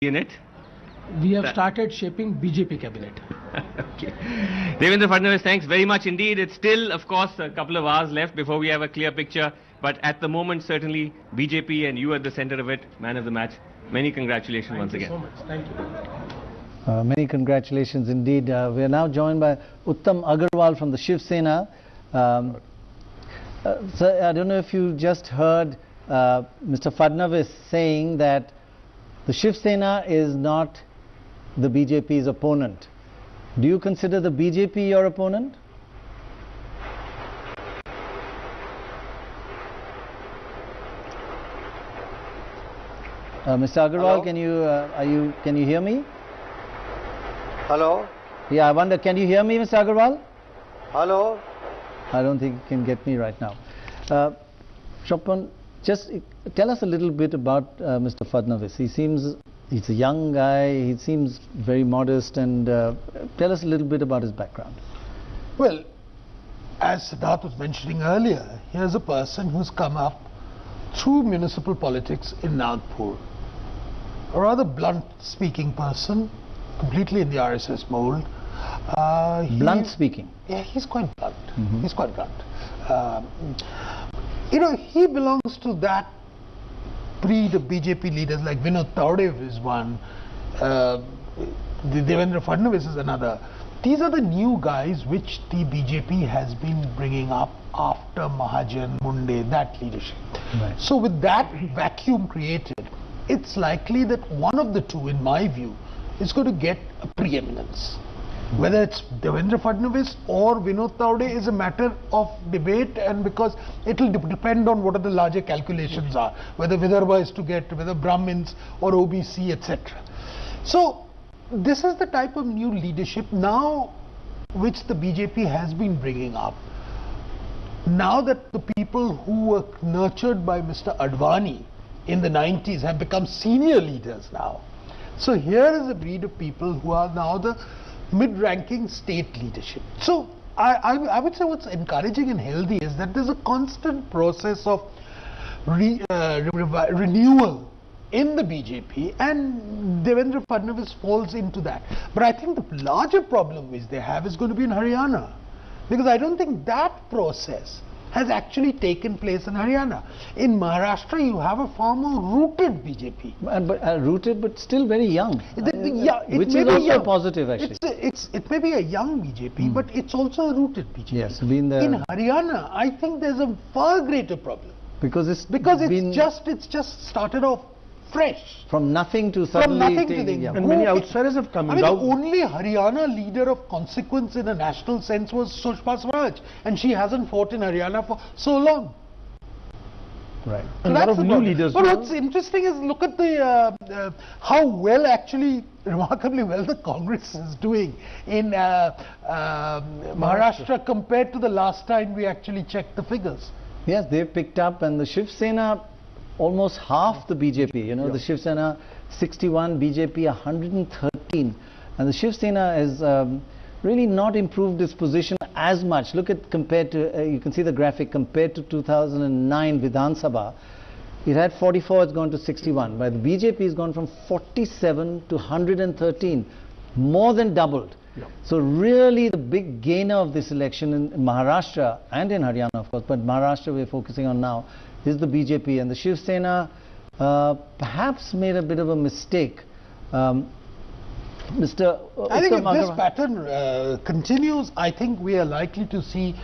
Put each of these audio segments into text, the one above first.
in it? We have started shaping BJP cabinet. Okay. Devendra Fadnavis, thanks very much indeed. It's still, of course, a couple of hours left before we have a clear picture. But at the moment, certainly, BJP and you at the center of it, man of the match. Many congratulations once again. Thank you so much. Thank you. Many congratulations indeed. We are now joined by Uttam Agarwal from the Shiv Sena. Sir, I don't know if you just heard Mr. Fadnavis saying that the Shiv Sena is not the BJP's opponent. Do you consider the BJP your opponent? Mr. Agarwal, Hello? can you hear me? Hello? Yeah, I wonder, can you hear me, Mr. Agarwal? Hello? I don't think you can get me right now. Shoppan, just tell us a little bit about Mr. Fadnavis. He's a young guy, he seems very modest, and tell us a little bit about his background. Well, as Siddharth was mentioning earlier, here's a person who's come up through municipal politics in Nagpur. A rather blunt speaking person, completely in the RSS mold. Blunt speaking? Yeah, he's quite blunt. He's quite blunt. You know, he belongs to that breed of BJP leaders, like Vinod Taudev is one, Devendra Fadnavis is another. These are the new guys which the BJP has been bringing up after Mahajan, Munde, that leadership. Right. So with that vacuum created, it's likely that one of the two, in my view, is going to get a preeminence. Whether it's Devendra Fadnavis or Vinod Taude is a matter of debate, and because it will depend on what are the larger calculations are, whether Vidarbha is to get, whether Brahmins or OBC, etc. So this is the type of new leadership now which the BJP has been bringing up. Now that the people who were nurtured by Mr. Advani in the 90s have become senior leaders now. So here is a breed of people who are now the mid-ranking state leadership. So I would say what's encouraging and healthy is that there's a constant process of renewal in the BJP, and Devendra Fadnavis falls into that. But I think the larger problem which they have is going to be in Haryana, because I don't think that process has actually taken place in Haryana. In Maharashtra, you have a far more rooted BJP. Rooted, but still very young. Which is also positive, actually. It may be a young BJP, but it's also a rooted BJP. Yes, in Haryana, I think there's a far greater problem. Because it's just started off fresh. From nothing to suddenly... And many outsiders have come down. The only Haryana leader of consequence in a national sense was Sushma Swaraj, and she hasn't fought in Haryana for so long. Right. So a lot of new leaders. But what's interesting is look at the how well, actually, remarkably well, the Congress is doing in Maharashtra compared to the last time we actually checked the figures. Yes, they've picked up, and the Shiv Sena almost half the BJP, you know, the Shiv Sena 61, BJP 113, and the Shiv Sena has really not improved its position as much. Look at, compared to, you can see the graphic, compared to 2009 Vidhan Sabha, it had 44, it's gone to 61, but the BJP has gone from 47 to 113, more than doubled. So really the big gainer of this election in Maharashtra and in Haryana, of course, but Maharashtra we're focusing on now, is the BJP, and the Shiv Sena perhaps made a bit of a mistake. I think if this pattern continues, I think we are likely to see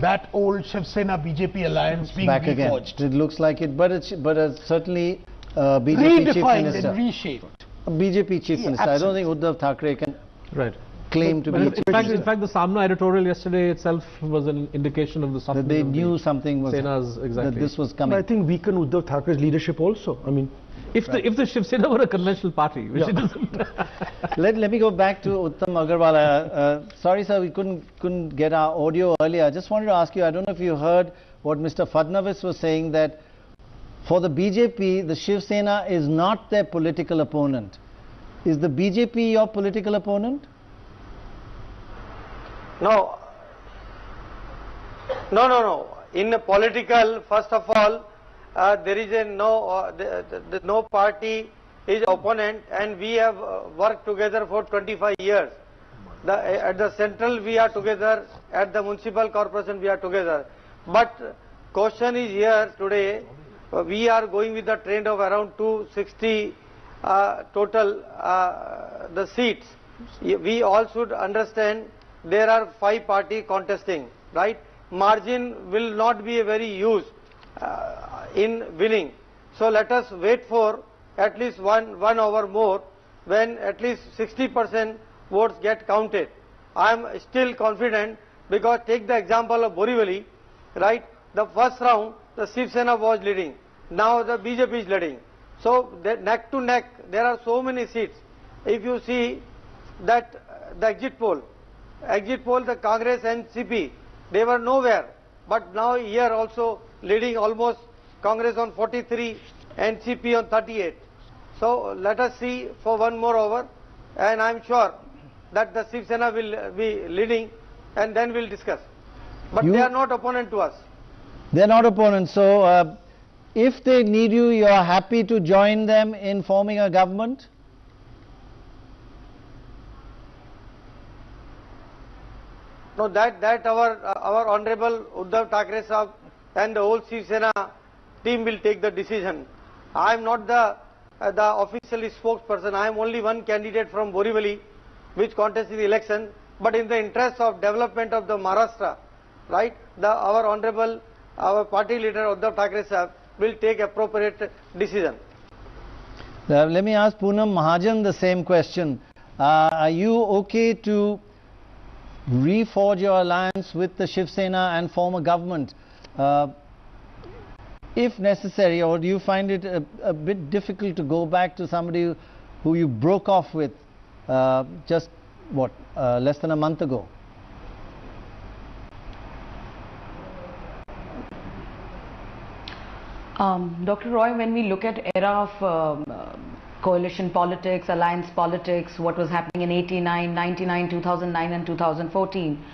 that old Shiv Sena BJP alliance being back reforged. Again. It looks like it, but it's certainly BJP Chief Minister. Redefined and reshaped. BJP Chief Minister. I don't think Uddhav Thackeray can claim to be. In fact, the Samna editorial yesterday itself was an indication of the that they knew something was that this was coming. But I think weaken Uddhav Thackeray's leadership also. I mean, if the Shiv Sena were a conventional party, which it doesn't. Let me go back to Uttam Agarwal. Sorry, sir, we couldn't get our audio earlier. I just wanted to ask you. I don't know if you heard what Mr. Fadnavis was saying, that for the BJP, the Shiv Sena is not their political opponent. Is the BJP your political opponent? No. In a political, first of all, there is no party is opponent, and we have worked together for 25 years. At the central we are together, at the municipal corporation we are together. But question is here today, we are going with the trend of around 260 total the seats. We all should understand there are 5 parties contesting, right? Margin will not be a very huge in winning. So let us wait for at least one hour more when at least 60% votes get counted. I am still confident, because take the example of Borivali, right? The first round the Shiv Sena was leading, now the BJP is leading. So neck to neck there are so many seats. If you see that the exit poll the Congress and CP, they were nowhere, but now here also leading almost, Congress on 43 and CP on 38. So let us see for one more hour, and I am sure that the Shiv Sena will be leading, and then we'll discuss. But they are not opponent to us. They are not opponents. So if they need you, you are happy to join them in forming a government? No, that our honorable Uddhav Thackeray Sahab and the whole Shiv Sena team will take the decision. I am not the official spokesperson. I am only one candidate from Borivali, which contested the election. But in the interest of development of the Maharashtra, right? Our honorable, our party leader Uddhav Thackeray Sahab will take appropriate decision. Let me ask Poonam Mahajan the same question. Are you okay to reforge your alliance with the Shiv Sena and form a government if necessary, or do you find it a bit difficult to go back to somebody who you broke off with just less than a month ago? Dr. Roy, when we look at era of coalition politics, alliance politics, what was happening in 89, 99, 2009 and 2014,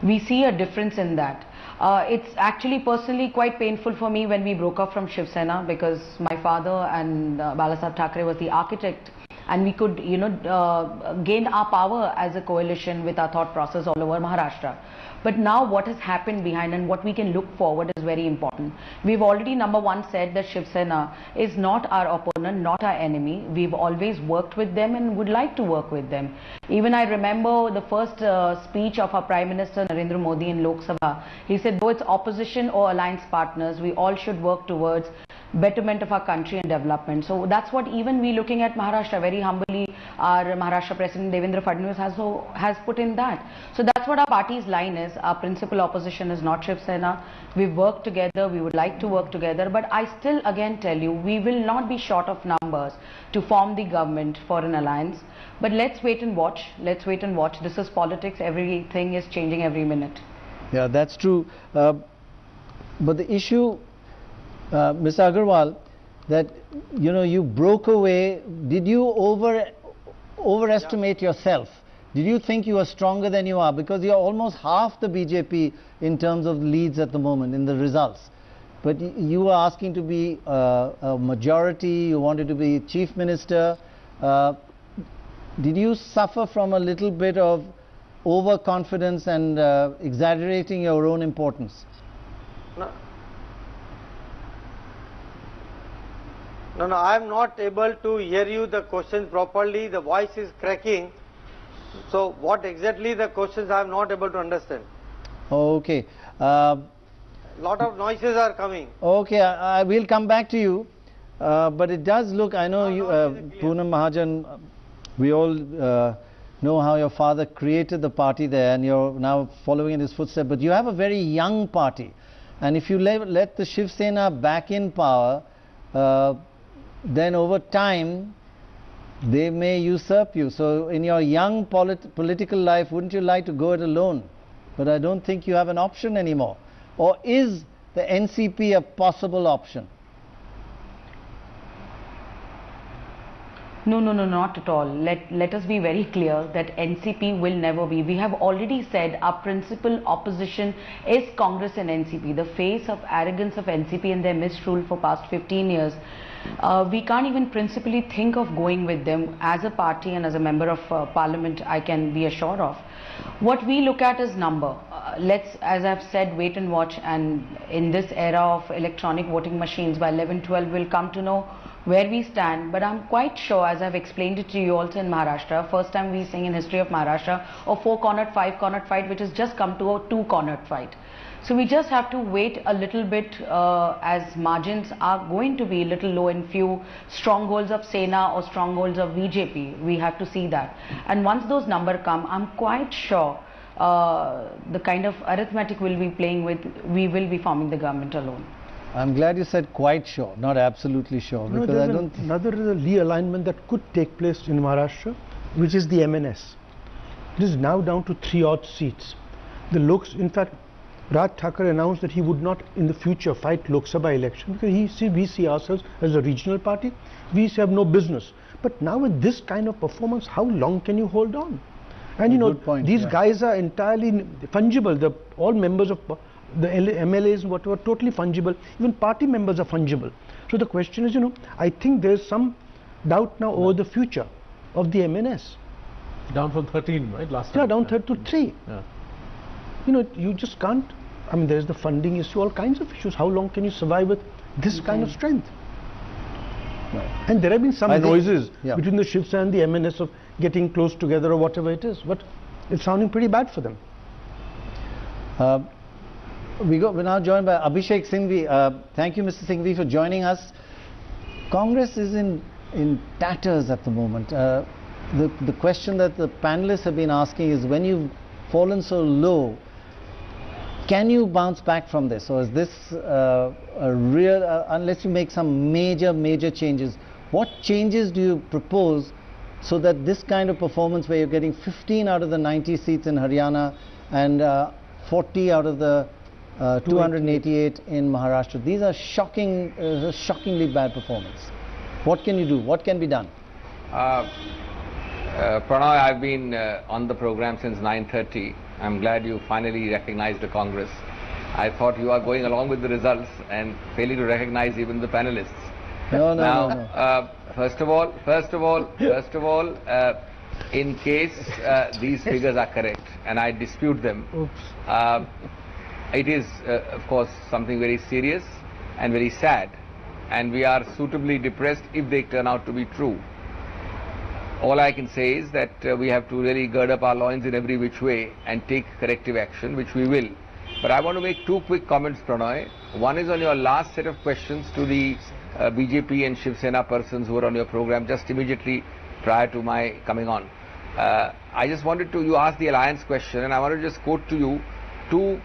we see a difference in that. It's actually personally quite painful for me when we broke up from Shiv Sena, because my father and Balasaheb Thackeray was the architect, and we could, gain our power as a coalition with our thought process all over Maharashtra. But now what has happened behind and what we can look forward is very important. We've already, number one, said that Shiv Sena is not our opponent, not our enemy. We've always worked with them and would like to work with them. Even I remember the first speech of our Prime Minister Narendra Modi in Lok Sabha. He said, though it's opposition or alliance partners, we all should work towards betterment of our country and development. So that's what even we looking at Maharashtra, very humbly, our Maharashtra President Devendra Fadnavis has put in that. So that's what our party's line is. Our principal opposition is not Shiv Sena. We've worked together, we would like to work together, but I still again tell you, we will not be short of numbers to form the government for an alliance. But let's wait and watch. Let's wait and watch. This is politics. Everything is changing every minute. Yeah, that's true. But the issue, Mr. Agarwal, that you broke away. Did you overestimate yourself? Did you think you are stronger than you are? Because you are almost half the BJP in terms of leads at the moment in the results. But you were asking to be a majority. You wanted to be chief minister. Did you suffer from a little bit of overconfidence and exaggerating your own importance? No, I am not able to hear you the questions properly. The voice is cracking. So what exactly the questions I am not able to understand. Okay. Lot of noises are coming. Okay, I will come back to you. But it does look, I know you, Poonam Mahajan, we all know how your father created the party there, and you're now following in his footsteps. But you have a very young party. And if you let the Shiv Sena back in power, then over time they may usurp you. So in your young political life, wouldn't you like to go it alone? But I don't think you have an option anymore. Or is the NCP a possible option? No, no, no, not at all. Let us be very clear that NCP will never be. We have already said our principal opposition is Congress and NCP. The face of arrogance of NCP and their misrule for past 15 years. We can't even principally think of going with them as a party and as a member of parliament, I can be assured of. What we look at is number. Let's, as I've said, wait and watch, and in this era of electronic voting machines, by 11-12 we'll come to know where we stand. But I'm quite sure, as I've explained it to you also in Maharashtra, first time we seeing in history of Maharashtra a 4-cornered, 5-cornered fight, which has just come to a 2-cornered fight. So we just have to wait a little bit, as margins are going to be a little low in few strongholds of Sena or strongholds of BJP. We have to see that. And once those numbers come, I'm quite sure the kind of arithmetic we'll be playing with, we will be forming the government alone. I'm glad you said quite sure, not absolutely sure. No, because another realignment that could take place in Maharashtra, which is the MNS. It is now down to 3-odd seats. In fact, Raj Thakre announced that he would not in the future fight Lok Sabha election because we see ourselves as a regional party. We have no business. But now with this kind of performance, how long can you hold on? And you know, these guys are entirely fungible. All members of the MLAs and whatever, totally fungible. Even party members are fungible. So the question is, you know, I think there's some doubt now over the future of the MNS. Down from 13, right? Last time. Yeah, down to 3. Yeah. You know, you just can't. I mean, there's the funding issue, all kinds of issues. How long can you survive with this kind of strength? Right. And there have been some noises between the Shiv Sena and the MNS of getting close together or whatever it is, but it's sounding pretty bad for them. We're now joined by Abhishek Singhvi. Thank you, Mr. Singhvi, for joining us. Congress is in tatters at the moment. The question that the panelists have been asking is, when you've fallen so low, can you bounce back from this, or is this a real, unless you make some major changes? What changes do you propose so that this kind of performance, where you're getting 15 out of the 90 seats in Haryana and 40 out of the 288 in Maharashtra, these are shockingly bad performance. What can you do? What can be done? Pranay, I've been on the program since 9:30. I'm glad you finally recognized the Congress. I thought you are going along with the results and failing to recognize even the panelists. No. First of all, in case these figures are correct, and I dispute them, it is, of course, something very serious and very sad, and we are suitably depressed if they turn out to be true. All I can say is that we have to really gird up our loins in every which way and take corrective action, which we will. But I want to make 2 quick comments, Pranay. One is on your last set of questions to the BJP and Shiv Sena persons who were on your program just immediately prior to my coming on. I just wanted to, you asked the alliance question, and I want to just quote to you 2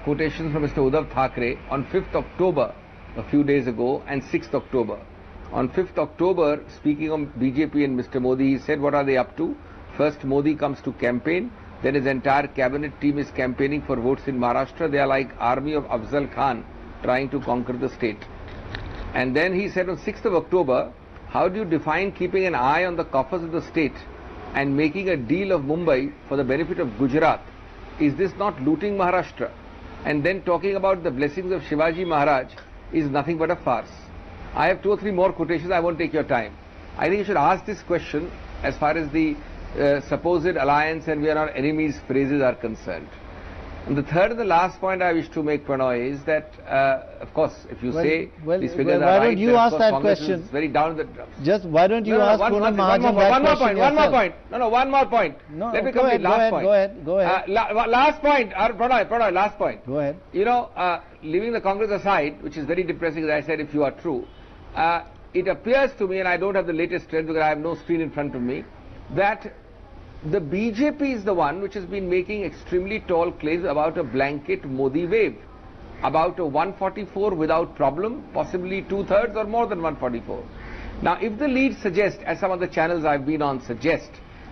quotations from Mr. Uddhav Thackeray on 5th October, a few days ago, and 6th October. On 5th October, speaking on BJP and Mr. Modi, he said, what are they up to? First, Modi comes to campaign, then his entire cabinet team is campaigning for votes in Maharashtra. They are like army of Afzal Khan trying to conquer the state. And then he said on 6th of October, how do you define keeping an eye on the coffers of the state and making a deal of Mumbai for the benefit of Gujarat? Is this not looting Maharashtra? And then talking about the blessings of Shivaji Maharaj is nothing but a farce. I have 2 or 3 more quotations. I won't take your time. I think you should ask this question as far as the supposed alliance and we are not enemies phrases are concerned. And the third and the last point I wish to make, Pranay, is that, of course, if you say these figures are right, why don't you ask that question? It's very down the drums. Just why don't you ask Poonam Mahajan one more point. No, one more point. No, let me complete last point. Go ahead. Last point, Pranay, last point. Go ahead. You know, leaving the Congress aside, which is very depressing, as I said, if you are true, it appears to me, and I don't have the latest trend because I have no screen in front of me, that the BJP is the one which has been making extremely tall claims about a blanket Modi wave, about a 144 without problem, possibly 2/3 or more than 144. Now, if the lead suggests, as some of the channels I've been on suggest,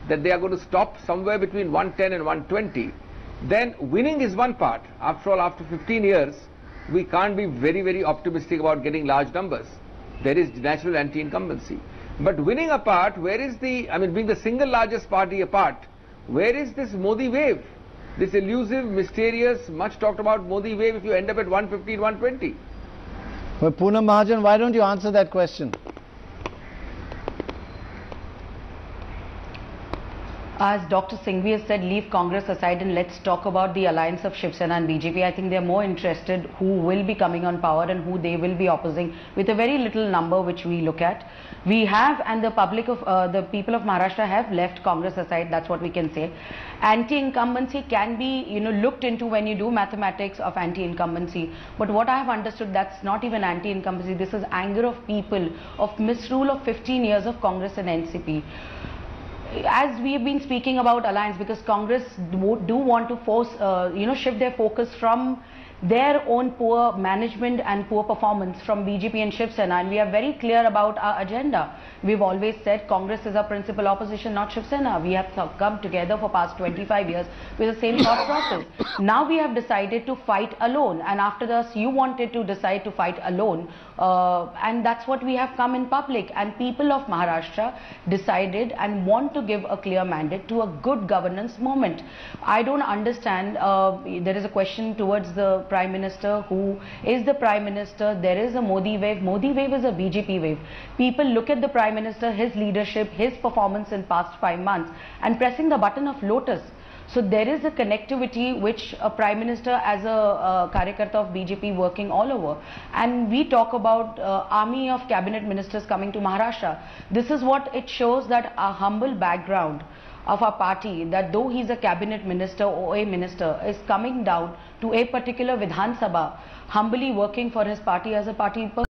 that they are going to stop somewhere between 110 and 120, then winning is one part. After all, after 15 years, we can't be very, very optimistic about getting large numbers. There is natural anti-incumbency. But winning apart, where is the, I mean, being the single largest party apart, where is this Modi wave? This elusive, mysterious, much talked about Modi wave if you end up at 150, 120? Well, Poonam Mahajan, why don't you answer that question? As Dr. Singhvi has said, leave Congress aside and let's talk about the alliance of Shiv Sena and BJP. I think they are more interested who will be coming on power and who they will be opposing with a very little number which we look at. We have, and the public of the people of Maharashtra have left Congress aside, that's what we can say. Anti-incumbency can be, looked into when you do mathematics of anti-incumbency. But what I have understood, that's not even anti-incumbency, this is anger of people, of misrule of 15 years of Congress and NCP. As we have been speaking about alliance, because Congress do want to force, shift their focus from their own poor management and poor performance from BJP and Shiv Sena, and we are very clear about our agenda. We've always said Congress is our principal opposition, not Shiv Sena. We have come together for past 25 years with the same thought process. Now we have decided to fight alone, and after this you wanted to decide to fight alone, and that's what we have come in public, and people of Maharashtra decided and want to give a clear mandate to a good governance movement. I don't understand, there is a question towards the Prime Minister, who is the Prime Minister. There is a Modi wave. Modi wave is a BJP wave. People look at the Prime Minister, his leadership, his performance in past 5 months, and pressing the button of lotus. So there is a connectivity which a Prime Minister as a Karyakarta of BJP working all over. And we talk about army of cabinet ministers coming to Maharashtra. This is what it shows, that a humble background of our party, that though he is a cabinet minister or a minister, is coming down to a particular Vidhan Sabha, humbly working for his party as a party person.